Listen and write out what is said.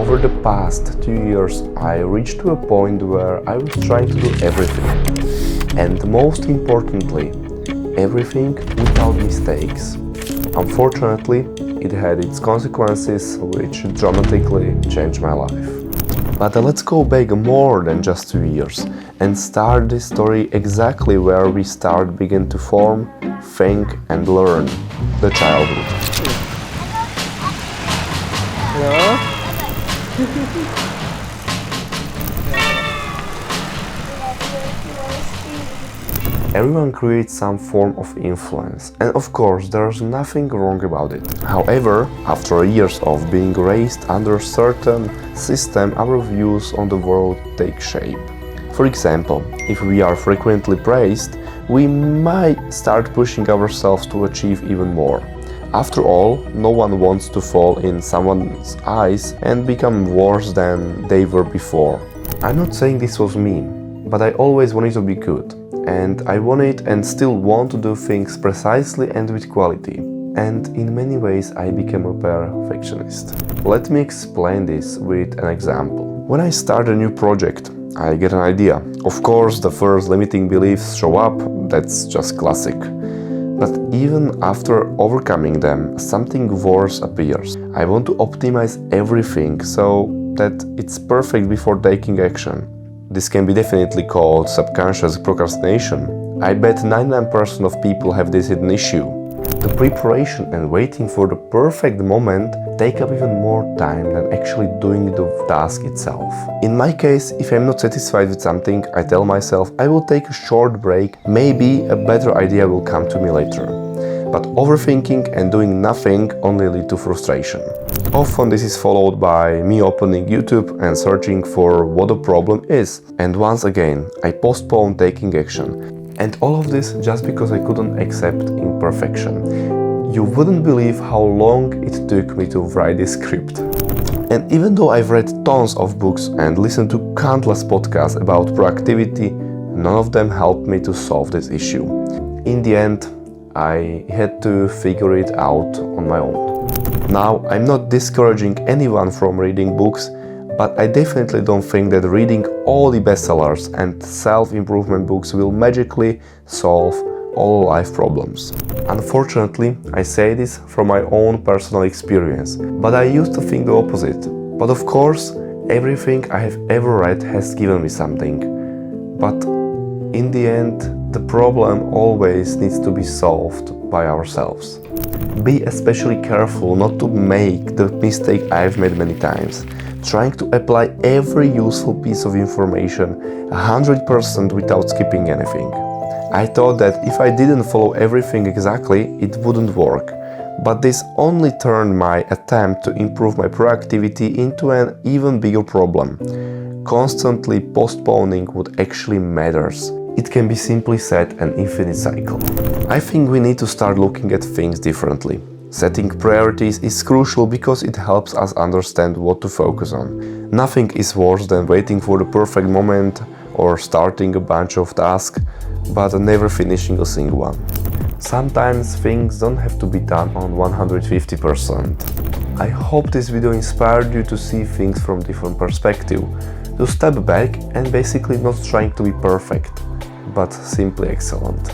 Over the past 2 years, I reached to a point where I was trying to do everything. And most importantly, everything without mistakes. Unfortunately, it had its consequences which dramatically changed my life. But let's go back more than just 2 years and start this story exactly where we began to form, think and learn, the childhood. Hello? Everyone creates some form of influence, and of course there's nothing wrong about it. However, after years of being raised under a certain system, our views on the world take shape. For example, if we are frequently praised, we might start pushing ourselves to achieve even more. After all, no one wants to fall in someone's eyes and become worse than they were before. I'm not saying this was me, but I always wanted to be good. And I wanted and still want to do things precisely and with quality. And in many ways I became a perfectionist. Let me explain this with an example. When I start a new project, I get an idea. Of course, the first limiting beliefs show up, that's just classic. But even after overcoming them, something worse appears. I want to optimize everything so that it's perfect before taking action. This can be definitely called subconscious procrastination. I bet 99% of people have this hidden issue. The preparation and waiting for the perfect moment take up even more time than actually doing the task itself. In my case, if I'm not satisfied with something, I tell myself I will take a short break, maybe a better idea will come to me later. But overthinking and doing nothing only lead to frustration. Often this is followed by me opening YouTube and searching for what the problem is. And once again, I postpone taking action. And all of this just because I couldn't accept imperfection. You wouldn't believe how long it took me to write this script. And even though I've read tons of books and listened to countless podcasts about productivity, none of them helped me to solve this issue. In the end, I had to figure it out on my own. Now, I'm not discouraging anyone from reading books, but I definitely don't think that reading all the bestsellers and self-improvement books will magically solve all life problems. Unfortunately, I say this from my own personal experience, but I used to think the opposite. But of course, everything I have ever read has given me something. But in the end, the problem always needs to be solved by ourselves. Be especially careful not to make the mistake I've made many times, trying to apply every useful piece of information 100% without skipping anything. I thought that if I didn't follow everything exactly, it wouldn't work. But this only turned my attempt to improve my productivity into an even bigger problem. Constantly postponing what actually matters. It can be simply said an infinite cycle. I think we need to start looking at things differently. Setting priorities is crucial because it helps us understand what to focus on. Nothing is worse than waiting for the perfect moment or starting a bunch of tasks, but never finishing a single one. Sometimes things don't have to be done on 150%. I hope this video inspired you to see things from different perspective, to step back and basically not trying to be perfect, but simply excellent.